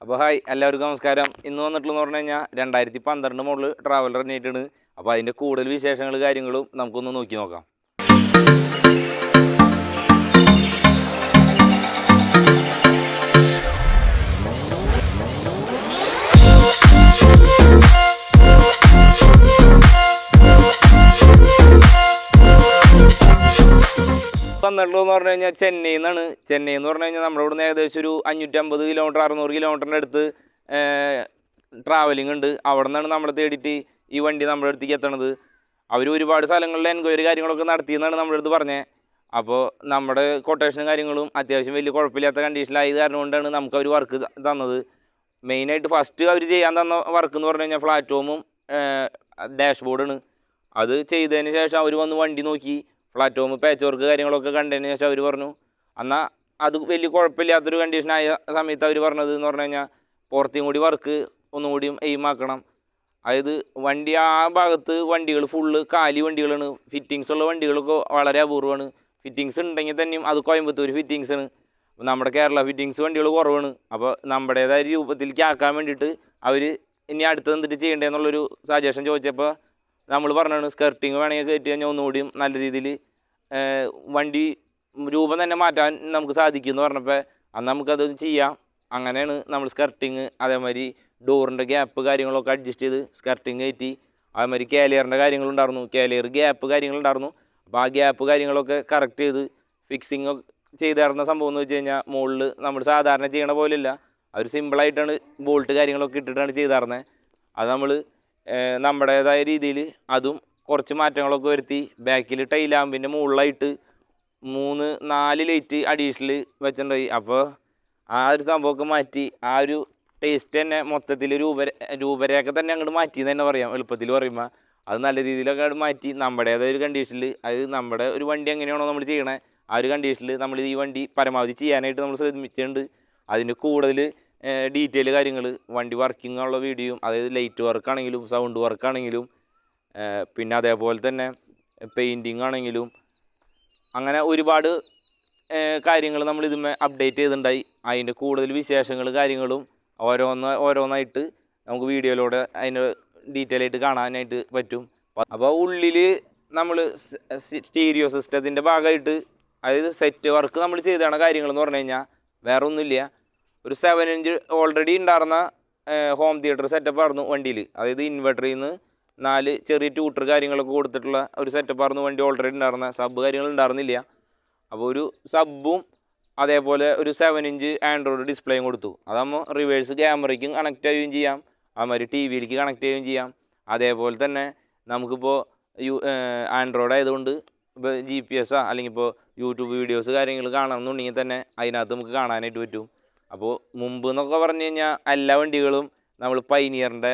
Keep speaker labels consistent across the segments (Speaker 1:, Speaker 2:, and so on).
Speaker 1: അപ്പോൾ ഹായ് എല്ലാവർക്കും നമസ്കാരം. ഇന്ന് വന്നിട്ടുള്ളതെന്ന് പറഞ്ഞു കഴിഞ്ഞാൽ 2012 മോഡൽ ട്രാവലർ തന്നെയായിട്ടാണ്. അപ്പോൾ അതിൻ്റെ കൂടുതൽ വിശേഷങ്ങൾ കാര്യങ്ങളും നമുക്കൊന്ന് നോക്കി നോക്കാം. വന്നിട്ടുള്ളതെന്ന് പറഞ്ഞു കഴിഞ്ഞാൽ ചെന്നൈയിൽ നിന്നാണ്. ചെന്നൈ എന്ന് പറഞ്ഞു കഴിഞ്ഞാൽ നമ്മുടെ ഇവിടുന്ന് ഏകദേശം ഒരു 550 കിലോമീറ്റർ 600 കിലോമീറ്ററിൻ്റെ അടുത്ത് ട്രാവലിംഗ് ഉണ്ട്. അവിടെ നിന്നാണ് നമ്മളെ തേടിയിട്ട് ഈ വണ്ടി നമ്മുടെ അടുത്തേക്ക് എത്തണത്. അവർ ഒരുപാട് സ്ഥലങ്ങളിൽ എൻക്വയറി കാര്യങ്ങളൊക്കെ നടത്തിയെന്നാണ് നമ്മുടെ അടുത്ത് പറഞ്ഞത്. അപ്പോൾ നമ്മുടെ കൊട്ടേഷനും കാര്യങ്ങളും അത്യാവശ്യം വലിയ കുഴപ്പമില്ലാത്ത കണ്ടീഷനിലായത് കാരണം കൊണ്ടാണ് നമുക്ക് അവർ വർക്ക് തന്നത്. മെയിനായിട്ട് ഫസ്റ്റ് അവർ ചെയ്യാൻ തന്ന വർക്ക് എന്ന് പറഞ്ഞു കഴിഞ്ഞാൽ പ്ലാറ്റ്ഫോമും ഡാഷ്ബോർഡാണ്. അത് ചെയ്തതിന് ശേഷം അവർ വന്ന് വണ്ടി നോക്കി പ്ലാറ്റ്ഫോം പാച്ച് വർക്ക് കാര്യങ്ങളൊക്കെ കണ്ടതിന് ശേഷം അവർ പറഞ്ഞു എന്നാൽ അത് വലിയ കുഴപ്പമില്ലാത്തൊരു കണ്ടീഷനായ സമയത്ത് അവർ പറഞ്ഞത് എന്ന് പറഞ്ഞു കഴിഞ്ഞാൽ പുറത്തേയും കൂടി വർക്ക് ഒന്നുകൂടിയും എയിമാക്കണം. അതായത് വണ്ടി ആ ഭാഗത്ത് വണ്ടികൾ ഫുള്ള് കാലി വണ്ടികളാണ്. ഫിറ്റിങ്സ് ഉള്ള വണ്ടികളൊക്കെ വളരെ അപൂർവമാണ്. ഫിറ്റിങ്സ് ഉണ്ടെങ്കിൽ തന്നെയും അത് കോയമ്പത്തൂർ ഫിറ്റിങ്സാണ്. നമ്മുടെ കേരള ഫിറ്റിങ്സ് വണ്ടികൾ കുറവാണ്. അപ്പോൾ നമ്മുടേതായ രൂപത്തിലേക്ക് ആക്കാൻ വേണ്ടിയിട്ട് അവർ ഇനി അടുത്ത് എന്തിട്ട് ചെയ്യേണ്ടതെന്നുള്ളൊരു സജഷൻ ചോദിച്ചപ്പോൾ നമ്മൾ പറഞ്ഞാണ് സ്കർട്ടിങ് വേണമെങ്കിൽ കയറ്റി കഴിഞ്ഞാൽ ഒന്നുകൂടിയും നല്ല രീതിയിൽ വണ്ടി രൂപം തന്നെ മാറ്റാൻ നമുക്ക് സാധിക്കുമെന്ന് പറഞ്ഞപ്പോൾ അന്ന് നമുക്കത് ചെയ്യാം. അങ്ങനെയാണ് നമ്മൾ സ്കർട്ടിങ് അതേമാതിരി ഡോറിൻ്റെ ഗ്യാപ്പ് കാര്യങ്ങളൊക്കെ അഡ്ജസ്റ്റ് ചെയ്ത് സ്കർട്ടിങ് കയറ്റി. അതേമാതിരി കാലിയറിൻ്റെ കാര്യങ്ങളുണ്ടായിരുന്നു, കാലിയർ ഗ്യാപ്പ് കാര്യങ്ങളുണ്ടായിരുന്നു. അപ്പോൾ ആ ഗ്യാപ്പ് കാര്യങ്ങളൊക്കെ കറക്റ്റ് ചെയ്ത് ഫിക്സിങ് ചെയ്ത് തരുന്ന സംഭവം എന്ന് വെച്ച് കഴിഞ്ഞാൽ മുകളിൽ നമ്മൾ സാധാരണ ചെയ്യണ പോലെയല്ല, അവർ സിമ്പിളായിട്ടാണ് ബോൾട്ട് കാര്യങ്ങളൊക്കെ ഇട്ടിട്ടാണ് ചെയ്ത് തരുന്നത്. അത് നമ്മൾ നമ്മുടേതായ രീതിയിൽ അതും കുറച്ച് മാറ്റങ്ങളൊക്കെ വരുത്തി. ബാക്കിൽ ടൈലാമ്പിൻ്റെ മുകളിലായിട്ട് 3-4 ലൈറ്റ് അഡീഷണൽ വെച്ചിട്ടുണ്ടായി. അപ്പോൾ ആ ഒരു സംഭവമൊക്കെ മാറ്റി ആ ഒരു ടേസ്റ്റ് തന്നെ മൊത്തത്തിൽ രൂപരേഖ തന്നെ അങ്ങോട്ട് മാറ്റിയെന്ന് തന്നെ പറയാം. എളുപ്പത്തിൽ പറയുമ്പോൾ അത് നല്ല രീതിയിലൊക്കെ അങ്ങോട്ട് മാറ്റി നമ്മുടേതായ ഒരു കണ്ടീഷനിൽ, അത് നമ്മുടെ ഒരു വണ്ടി എങ്ങനെയാണോ നമ്മൾ ചെയ്യണേ ആ ഒരു കണ്ടീഷനിൽ നമ്മൾ ഈ വണ്ടി പരമാവധി ചെയ്യാനായിട്ട് നമ്മൾ ശ്രമിച്ചിട്ടുണ്ട്. അതിന് കൂടുതൽ ഡീറ്റെയിൽ കാര്യങ്ങൾ വണ്ടി വർക്കിംഗ് ഉള്ള വീഡിയോയും, അതായത് ലൈറ്റ് വർക്കാണെങ്കിലും സൗണ്ട് വർക്കാണെങ്കിലും പിന്നെ അതേപോലെ തന്നെ പെയിൻറ്റിങ് ആണെങ്കിലും അങ്ങനെ ഒരുപാട് കാര്യങ്ങൾ നമ്മൾ ഇതുമേ അപ്ഡേറ്റ് ചെയ്തിട്ടുണ്ടായി. അതിൻ്റെ കൂടുതൽ വിശേഷങ്ങൾ കാര്യങ്ങളും ഓരോന്നായിട്ട് നമുക്ക് വീഡിയോയിലൂടെ അതിൻ്റെ ഡീറ്റെയിൽ ആയിട്ട് കാണാനായിട്ട് പറ്റും. അപ്പോൾ ഉള്ളിൽ നമ്മൾ സ്റ്റീരിയോ സിസ്റ്റത്തിൻ്റെ ഭാഗമായിട്ട്, അതായത് സെറ്റ് വർക്ക് നമ്മൾ ചെയ്താണ് കാര്യങ്ങളെന്ന് പറഞ്ഞു കഴിഞ്ഞാൽ വേറെ ഒന്നുമില്ല. ഒരു 7 ഇഞ്ച് ഓൾറെഡി ഉണ്ടായിരുന്ന ഹോം തിയേറ്റർ സെറ്റപ്പ് ആയിരുന്നു വണ്ടിയിൽ. അതായത് ഇൻവെർട്ടറിൽ നിന്ന് 4 ചെറിയ ട്യൂട്ടർ കാര്യങ്ങളൊക്കെ കൊടുത്തിട്ടുള്ള ഒരു സെറ്റപ്പ് ആയിരുന്നു വണ്ടി ഓൾറെഡി ഉണ്ടായിരുന്ന. സബ് കാര്യങ്ങൾ ഉണ്ടായിരുന്നില്ല. അപ്പോൾ ഒരു സബ്ബും അതേപോലെ ഒരു 7 ഇഞ്ച് ആൻഡ്രോയിഡ് ഡിസ്പ്ലേയും കൊടുത്തു. അതാകുമ്പോൾ റിവേഴ്സ് ക്യാമറയ്ക്കും കണക്റ്റ് ചെയ്യുകയും ചെയ്യാം, അതുമാതിരി ടി വിയിലേക്ക് കണക്ട് ചെയ്യുകയും ചെയ്യാം. അതേപോലെ തന്നെ നമുക്കിപ്പോൾ ആൻഡ്രോയിഡ് ആയതുകൊണ്ട് ഇപ്പോൾ GPS അല്ലെങ്കിൽ ഇപ്പോൾ യൂട്യൂബ് വീഡിയോസ് കാര്യങ്ങൾ കാണണമെന്നുണ്ടെങ്കിൽ തന്നെ അതിനകത്ത് നമുക്ക് കാണാനായിട്ട് പറ്റും. അപ്പോൾ മുമ്പ് എന്നൊക്കെ പറഞ്ഞു കഴിഞ്ഞാൽ എല്ലാ വണ്ടികളും നമ്മൾ പൈനിയറിൻ്റെ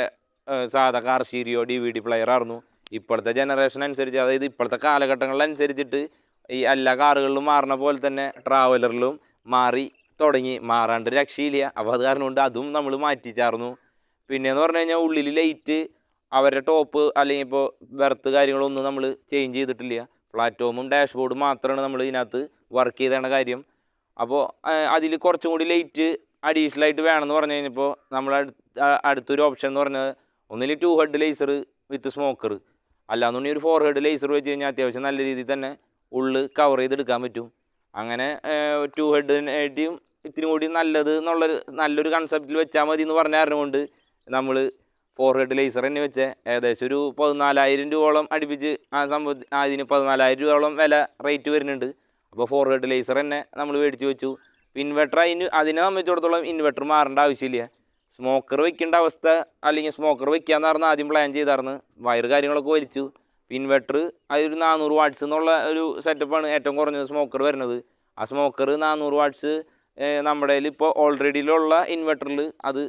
Speaker 1: സാധാ കാർ സ്റ്റീരിയോ DVD പ്ലെയർ ആയിരുന്നു. ഇപ്പോഴത്തെ ജനറേഷൻ അനുസരിച്ച്, അതായത് ഇപ്പോഴത്തെ കാലഘട്ടങ്ങളിലനുസരിച്ചിട്ട് ഈ എല്ലാ കാറുകളിലും മാറുന്ന പോലെ തന്നെ ട്രാവലറിലും മാറാണ്ട് രക്ഷയില്ല. അപ്പോൾ അത് കാരണം കൊണ്ട് അതും നമ്മൾ മാറ്റിച്ചായിരുന്നു. പിന്നെയെന്ന് പറഞ്ഞു കഴിഞ്ഞാൽ ഉള്ളിൽ ലൈറ്റ് അവരുടെ ടോപ്പ് അല്ലെങ്കിൽ ഇപ്പോൾ ബെർത്ത് കാര്യങ്ങളൊന്നും നമ്മൾ ചേഞ്ച് ചെയ്തിട്ടില്ല. പ്ലാറ്റ്ഫോമും ഡാഷ്ബോർഡും മാത്രമാണ് നമ്മൾ ഇതിനകത്ത് വർക്ക് ചെയ്തേണ്ട കാര്യം. അപ്പോൾ അതിൽ കുറച്ചും കൂടി ലൈറ്റ് അഡീഷണലായിട്ട് വേണമെന്ന് പറഞ്ഞു കഴിഞ്ഞപ്പോൾ നമ്മൾ അടുത്തൊരു ഓപ്ഷൻ എന്ന് പറഞ്ഞത് ഒന്നിൽ 2 ഹെഡ് ലേസർ വിത്ത് സ്മോക്കർ, അല്ലാന്നുണ്ടെങ്കിൽ ഒരു 4 ഹെഡ് ലേസർ വെച്ച് കഴിഞ്ഞാൽ അത്യാവശ്യം നല്ല രീതിയിൽ തന്നെ ഉള്ളിൽ കവർ ചെയ്തെടുക്കാൻ പറ്റും. അങ്ങനെ 2 ഹെഡിനായിട്ടും ഇത്തിരി കൂടി നല്ലത് എന്നുള്ളൊരു നല്ലൊരു കൺസെപ്റ്റിൽ വെച്ചാൽ മതി എന്ന് പറഞ്ഞ കാരണം കൊണ്ട് നമ്മൾ 4 ഹെഡ് ലേസർ തന്നെ വെച്ച് ഏകദേശം ഒരു 14,000 രൂപയോളം അടുപ്പിച്ച് ആ സംഭവം അതിന് 14,000 രൂപയോളം വില റേറ്റ് വരുന്നുണ്ട്. അപ്പോൾ 4 ഹെഡ് ലേസർ തന്നെ നമ്മൾ മേടിച്ച് വെച്ചു. ഇൻവെർട്ടർ അതിനെ സംബന്ധിച്ചിടത്തോളം ഇൻവെർട്ടർ മാറേണ്ട ആവശ്യമില്ല. സ്മോക്കർ വെക്കേണ്ട അവസ്ഥ, അല്ലെങ്കിൽ സ്മോക്കർ വെക്കാമെന്ന് പറഞ്ഞാൽ ആദ്യം പ്ലാൻ ചെയ്തായിരുന്നു. വയർ കാര്യങ്ങളൊക്കെ വലിച്ചു. ഇൻവെർട്ടർ അതൊരു 400 വാട്ട്സ് എന്നുള്ള ഒരു സെറ്റപ്പാണ് ഏറ്റവും കുറഞ്ഞത് സ്മോക്കർ വരുന്നത്. ആ സ്മോക്കർ 400 വാട്ട്സ് നമ്മുടെ ഇപ്പോൾ ഓൾറെഡിയിലുള്ള ഇൻവെർട്ടറിൽ അത്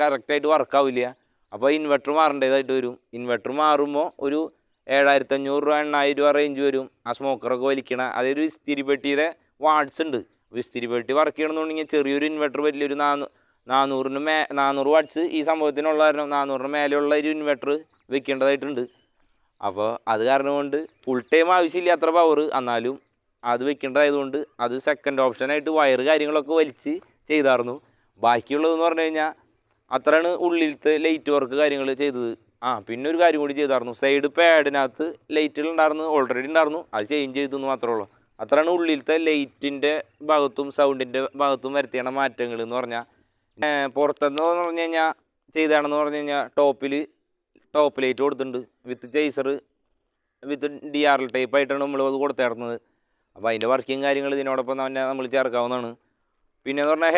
Speaker 1: കറക്റ്റായിട്ട് വർക്കാവില്ല. അപ്പോൾ ഇൻവെർട്ടർ മാറേണ്ടതായിട്ട് വരും. ഇൻവെർട്ടർ മാറുമ്പോൾ ഒരു 7,500 രൂപ 8,000 രൂപ റേഞ്ച് വരും ആ സ്മോക്കറൊക്കെ വലിക്കണ. അതൊരു ഇസ്തിരിപ്പെട്ടിയുടെ വാട്ട്സ് ഉണ്ട്. അപ്പോൾ ഇസ്തിരിപ്പെട്ടി വർക്ക് ചെയ്യണമെന്നുണ്ടെങ്കിൽ ചെറിയൊരു ഇൻവെർട്ടർ വലിയൊരു 400 വാട്ട്സ് ഈ സംഭവത്തിനുള്ള കാരണം 400 മേലെയുള്ള ഒരു ഇൻവെർട്ടർ വെക്കേണ്ടതായിട്ടുണ്ട്. അപ്പോൾ അത് കാരണം കൊണ്ട് ഫുൾ ടൈം ആവശ്യമില്ല അത്ര പവർ, എന്നാലും അത് വെക്കേണ്ടതായതുകൊണ്ട് അത് സെക്കൻഡ് ഓപ്ഷനായിട്ട് വയർ കാര്യങ്ങളൊക്കെ വലിച്ച് ചെയ്തായിരുന്നു. ബാക്കിയുള്ളതെന്ന് പറഞ്ഞു കഴിഞ്ഞാൽ അത്രയാണ് ഉള്ളിലത്തെ ലൈറ്റ് വർക്ക് കാര്യങ്ങൾ ചെയ്തത്. പിന്നെ ഒരു കാര്യം കൂടി ചെയ്തായിരുന്നു. സൈഡ് പാഡിനകത്ത് ലൈറ്റുകൾ ഉണ്ടായിരുന്നു, ഓൾറെഡി ഉണ്ടായിരുന്നു, അത് ചേഞ്ച് ചെയ്തെന്ന് മാത്രമേ ഉള്ളൂ. അത്രയാണ് ഉള്ളിലത്തെ ലൈറ്റിൻ്റെ ഭാഗത്തും സൗണ്ടിൻ്റെ ഭാഗത്തും വരുത്തിയാണ് മാറ്റങ്ങൾ എന്ന് പറഞ്ഞാൽ. പുറത്തെന്ന് പറഞ്ഞു കഴിഞ്ഞാൽ ചെയ്താണെന്ന് പറഞ്ഞു കഴിഞ്ഞാൽ ടോപ്പ് ലൈറ്റ് കൊടുത്തിട്ടുണ്ട് വിത്ത് ചേസർ വിത്ത് DRL ടൈപ്പ് ആയിട്ടാണ് നമ്മൾ അത് കൊടുത്തിരുന്നത്. അപ്പോൾ അതിൻ്റെ വർക്കിങ് കാര്യങ്ങൾ ഇതിനോടൊപ്പം തന്നെ നമ്മൾ ചേർക്കാവുന്നതാണ്. പിന്നെയെന്ന് പറഞ്ഞാൽ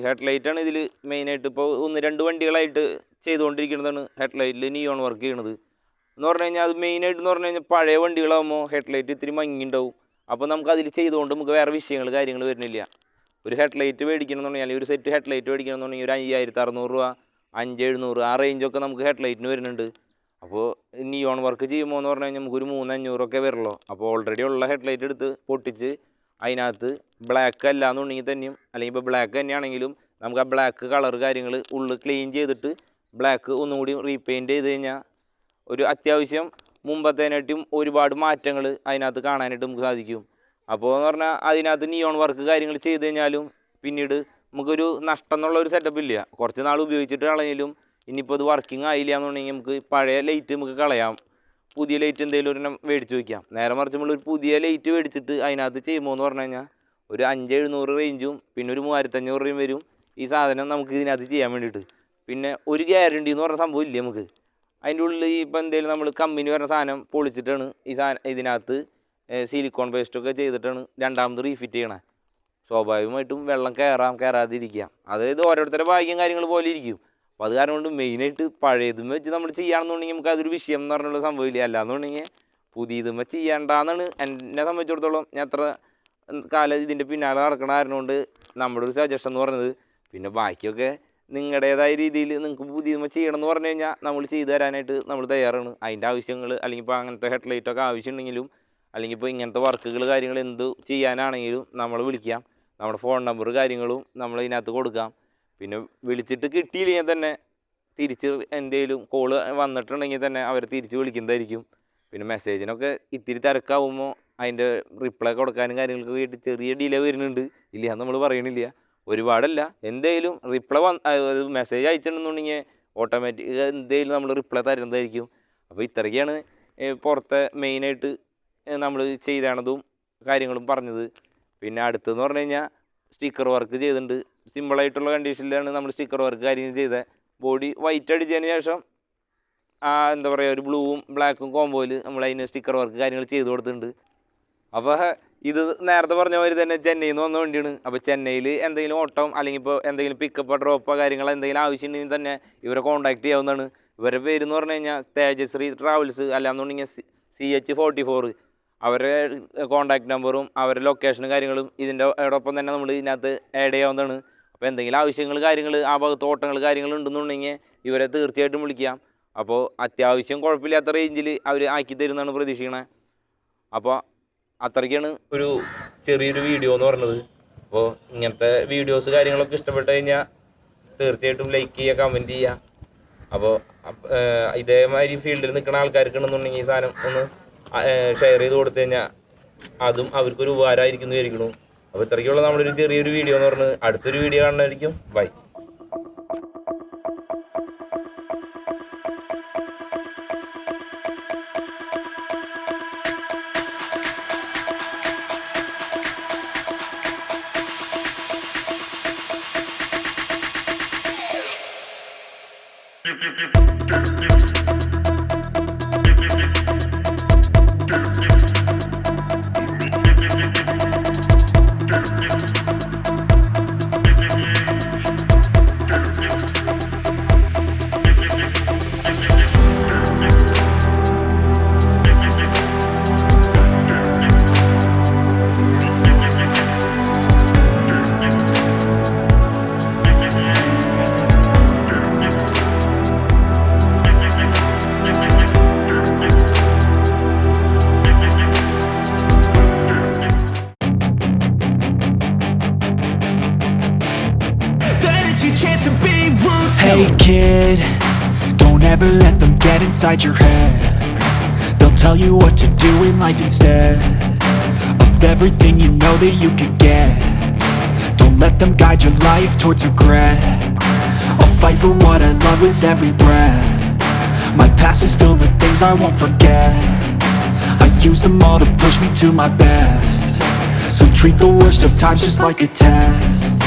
Speaker 1: ഹെഡ്ലൈറ്റാണ് ഇതിൽ മെയിനായിട്ട്. ഇപ്പോൾ 1-2 വണ്ടികളായിട്ട് ചെയ്തുകൊണ്ടിരിക്കുന്നതാണ് ഹെഡ്ലൈറ്റിൽ നിയോൺ വർക്ക് ചെയ്യണത് എന്ന് പറഞ്ഞു കഴിഞ്ഞാൽ. അത് മെയിനായിട്ടെന്ന് പറഞ്ഞു കഴിഞ്ഞാൽ പഴയ വണ്ടികളാകുമ്പോൾ ഹെഡ്ലൈറ്റ് ഇത്തിരി മങ്ങിണ്ടാവും. അപ്പോൾ നമുക്ക് അതിൽ ചെയ്തുകൊണ്ട് നമുക്ക് വേറെ കാര്യങ്ങൾ വരുന്നില്ല. ഒരു ഹെഡ്ലൈറ്റ് മേടിക്കണമെന്നുണ്ടെങ്കിൽ അല്ലെങ്കിൽ ഒരു സെറ്റ് ഹെഡ്ലൈറ്റ് മേടിക്കണമെന്നുണ്ടെങ്കിൽ ഒരു 5600 രൂപ, 5700 ആ റേഞ്ചൊക്കെ നമുക്ക് ഹെഡ്ലൈറ്റിന് വരുന്നുണ്ട്. അപ്പോൾ നിയോൺ വർക്ക് ചെയ്യുമ്പോൾ എന്ന് പറഞ്ഞു കഴിഞ്ഞാൽ നമുക്കൊരു 3500 ഒക്കെ വരുള്ളൂ. അപ്പോൾ ഓൾറെഡി ഉള്ള ഹെഡ്ലൈറ്റ് എടുത്ത് പൊട്ടിച്ച് അതിനകത്ത് ബ്ലാക്ക് അല്ല എന്നുണ്ടെങ്കിൽ തന്നെയും, അല്ലെങ്കിൽ ഇപ്പോൾ ബ്ലാക്ക് തന്നെയാണെങ്കിലും നമുക്ക് ആ ബ്ലാക്ക് കളർ കാര്യങ്ങൾ ഉള്ളിൽ ക്ലീൻ ചെയ്തിട്ട് ബ്ലാക്ക് ഒന്നുകൂടി റീപെയിൻറ്റ് ചെയ്ത് കഴിഞ്ഞാൽ ഒരു അത്യാവശ്യം മുമ്പത്തേനായിട്ടും ഒരുപാട് മാറ്റങ്ങൾ അതിനകത്ത് കാണാനായിട്ട് നമുക്ക് സാധിക്കും. അപ്പോൾ എന്ന് പറഞ്ഞാൽ അതിനകത്ത് നിയോൺ വർക്ക് കാര്യങ്ങൾ ചെയ്ത് കഴിഞ്ഞാലും പിന്നീട് നമുക്കൊരു നഷ്ടം എന്നുള്ള ഒരു സെറ്റപ്പ് ഇല്ല. കുറച്ച് നാൾ ഉപയോഗിച്ചിട്ട് കളഞ്ഞാലും ഇനിയിപ്പോൾ അത് വർക്കിംഗ് ആയില്ല എന്നുണ്ടെങ്കിൽ നമുക്ക് പഴയ ലൈറ്റ് നമുക്ക് കളയാം, പുതിയ ലൈറ്റ് എന്തെങ്കിലും ഒരെണ്ണം മേടിച്ച് വയ്ക്കാം. നേരെ മറിച്ച് നമ്മളൊരു പുതിയ ലൈറ്റ് മേടിച്ചിട്ട് അതിനകത്ത് ചെയ്യുമ്പോൾ എന്ന് പറഞ്ഞു കഴിഞ്ഞാൽ ഒരു 500-700 റേഞ്ചും പിന്നെ ഒരു 3500 രൂപയും വരും ഈ സാധനം നമുക്ക് ഇതിനകത്ത് ചെയ്യാൻ വേണ്ടിയിട്ട്. പിന്നെ ഒരു ഗ്യാരണ്ടി എന്ന് പറഞ്ഞ സംഭവം ഇല്ല നമുക്ക്. അതിൻ്റെ ഉള്ളിൽ ഇപ്പോൾ എന്തെങ്കിലും നമ്മൾ കമ്പനി വരുന്ന സാധനം പൊളിച്ചിട്ടാണ് ഇതിനകത്ത് സിലിക്കോൺ പേസ്റ്റൊക്കെ ചെയ്തിട്ടാണ് രണ്ടാമത് റീഫിറ്റ് ചെയ്യണേ. സ്വാഭാവികമായിട്ടും വെള്ളം കയറാതിരിക്കാം. അതായത് ഓരോരുത്തരുടെ ഭാഗ്യം കാര്യങ്ങൾ പോലെ ഇരിക്കും. അപ്പോൾ അത് കാരണം കൊണ്ട് മെയിനായിട്ട് പഴയതും വെച്ച് നമ്മൾ ചെയ്യുകയാണെന്നുണ്ടെങ്കിൽ നമുക്ക് അതൊരു വിഷയം എന്ന് പറഞ്ഞുള്ള സംഭവമില്ല. അല്ലാന്നുണ്ടെങ്കിൽ പുതിയതും വെച്ച് ചെയ്യേണ്ടെന്നാണ് എന്നെ സംബന്ധിച്ചിടത്തോളം. ഞാൻ എത്ര കാലം ഇതിൻ്റെ പിന്നാലെ നടക്കണ കാരണമുണ്ട് നമ്മുടെ ഒരു സജഷൻ എന്ന് പറഞ്ഞത്. പിന്നെ ബാക്കിയൊക്കെ നിങ്ങളുടേതായ രീതിയിൽ നിങ്ങൾക്ക് പുതിയതും ചെയ്യണം എന്ന് പറഞ്ഞു കഴിഞ്ഞാൽ നമ്മൾ ചെയ്തു തരാനായിട്ട് നമ്മൾ തയ്യാറാണ്. അതിൻ്റെ ആവശ്യങ്ങൾ അല്ലെങ്കിൽ ഇപ്പോൾ അങ്ങനത്തെ ഹെഡ്ലൈറ്റൊക്കെ ആവശ്യമുണ്ടെങ്കിലും അല്ലെങ്കിൽ ഇപ്പോൾ ഇങ്ങനത്തെ വർക്കുകൾ കാര്യങ്ങൾ എന്ത് ചെയ്യാനാണെങ്കിലും നമ്മൾ വിളിക്കാം. നമ്മുടെ ഫോൺ നമ്പർ കാര്യങ്ങളും നമ്മൾ ഇതിനകത്ത് കൊടുക്കാം. പിന്നെ വിളിച്ചിട്ട് കിട്ടിയില്ലെങ്കിൽ തന്നെ തിരിച്ച് എന്തെങ്കിലും കോള് വന്നിട്ടുണ്ടെങ്കിൽ തന്നെ അവർ തിരിച്ച് വിളിക്കുന്നതായിരിക്കും. പിന്നെ മെസ്സേജിനൊക്കെ ഇത്തിരി തിരക്കാവുമ്പോൾ അതിൻ്റെ റിപ്ലൈ കൊടുക്കാനും കാര്യങ്ങൾക്ക് വേണ്ടി ചെറിയ ഡിലേ വരുന്നുണ്ട്. ഇല്ല നമ്മൾ പറയണില്ല, ഒരുപാടല്ല. എന്തെങ്കിലും റിപ്ലൈ മെസ്സേജ് അയച്ചിട്ടുണ്ടെന്നുണ്ടെങ്കിൽ ഓട്ടോമാറ്റിക് എന്തെങ്കിലും നമ്മൾ റിപ്ലൈ തരുന്നതായിരിക്കും. അപ്പോൾ ഇത്രയ്ക്കാണ് പുറത്തെ മെയിനായിട്ട് നമ്മൾ ചെയ്തതും കാര്യങ്ങളും പറഞ്ഞത്. പിന്നെ അടുത്തെന്ന് പറഞ്ഞു കഴിഞ്ഞാൽ സ്റ്റിക്കർ വർക്ക് ചെയ്തിട്ടുണ്ട്. സിമ്പിളായിട്ടുള്ള കണ്ടീഷനിലാണ് നമ്മൾ സ്റ്റിക്കർ വർക്ക് കാര്യങ്ങൾ ചെയ്തത്. ബോഡി വൈറ്റ് അടിച്ചതിന് ശേഷം എന്താ പറയുക ഒരു ബ്ലൂവും ബ്ലാക്കും കോമ്പോയിൽ നമ്മൾ അതിന് സ്റ്റിക്കർ വർക്ക് കാര്യങ്ങൾ ചെയ്ത് കൊടുത്തിട്ടുണ്ട്. അപ്പോൾ ഇത് നേരത്തെ പറഞ്ഞ മാതിരി തന്നെ ചെന്നൈയിൽ നിന്ന് വന്ന വണ്ടിയാണ്. അപ്പോൾ ചെന്നൈയിൽ എന്തെങ്കിലും ഓട്ടം അല്ലെങ്കിൽ ഇപ്പോൾ എന്തെങ്കിലും പിക്കപ്പോ ഡ്രോപ്പോ കാര്യങ്ങൾ എന്തെങ്കിലും ആവശ്യമുണ്ടെങ്കിൽ തന്നെ ഇവരെ കോൺടാക്ട് ചെയ്യാവുന്നതാണ്. ഇവരുടെ പേരെന്ന് പറഞ്ഞു കഴിഞ്ഞാൽ തേജശ്രീ ട്രാവൽസ്, അല്ലാന്നുണ്ടെങ്കിൽ CH44. അവരുടെ കോൺടാക്ട് നമ്പറും അവരുടെ ലൊക്കേഷനും കാര്യങ്ങളും ഇതിൻ്റെ ഒപ്പം തന്നെ നമ്മൾ ഇതിനകത്ത് ആഡ് ചെയ്യാവുന്നതാണ്. അപ്പോൾ എന്തെങ്കിലും ആവശ്യങ്ങൾ കാര്യങ്ങൾ ആ ഭാഗത്ത് ഓട്ടങ്ങൾ കാര്യങ്ങൾ ഉണ്ടെന്നുണ്ടെങ്കിൽ ഇവരെ തീർച്ചയായിട്ടും വിളിക്കാം. അപ്പോൾ അത്യാവശ്യം കുഴപ്പമില്ലാത്ത റേഞ്ചിൽ അവർ ആക്കി തരുന്നതാണ് പ്രതീക്ഷിക്കണേ. അപ്പോൾ അത്രയ്ക്കാണ് ഒരു ചെറിയൊരു വീഡിയോ എന്ന് പറഞ്ഞത്. അപ്പോൾ ഇങ്ങനത്തെ വീഡിയോസ് കാര്യങ്ങളൊക്കെ ഇഷ്ടപ്പെട്ട് കഴിഞ്ഞാൽ തീർച്ചയായിട്ടും ലൈക്ക് ചെയ്യുക, കമൻറ്റ് ചെയ്യുക. അപ്പോൾ ഇതേമാതിരി ഫീൽഡിൽ നിൽക്കുന്ന ആൾക്കാർക്കുണ്ടെന്നുണ്ടെങ്കിൽ ഈ സാധനം ഒന്ന് ഷെയർ ചെയ്ത് കൊടുത്തു കഴിഞ്ഞാൽ അതും അവർക്കൊരു ഉപകാരമായിരിക്കുന്നു വിചാരിക്കുന്നു. അപ്പോൾ ഇത്രയ്ക്കുള്ള നമ്മളൊരു ചെറിയൊരു വീഡിയോ എന്ന് പറഞ്ഞത്. അടുത്തൊരു വീഡിയോ കാണുന്നതായിരിക്കും. Bye.
Speaker 2: Hey kid, don't ever let them get inside your head. They'll tell you what to do in life instead of everything you know that you could get. Don't let them guide your life towards regret. I'll fight for what I love with every breath. My past is filled with things I won't forget. I use them all to push me to my best. So treat the worst of times just like a test.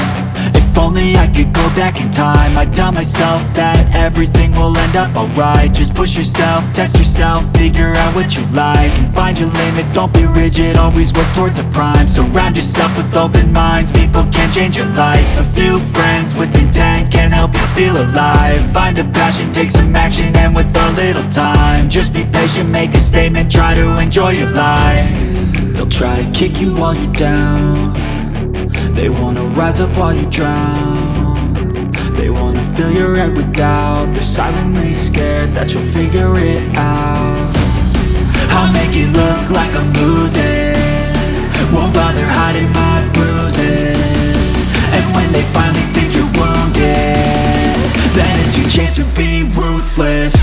Speaker 2: If only I could go back in time, I'd tell myself that everything will end up alright. Just push yourself, test yourself, figure out what you like, and find your limits, don't be rigid, always work towards a prime. Surround yourself with open minds, people can change your life. A few friends with intent can help you feel alive. Find a passion, take some action, and with a little time, just be patient, make a statement, try to enjoy your life. They'll try to kick you while you're down. They wanna rise up while you drown. They wanna fill your head with doubt. They're silently scared that you'll figure it out. I'll make it look like I'm losing, won't bother hiding my bruises. And when they finally think you're wounded, then it's your chance to be ruthless.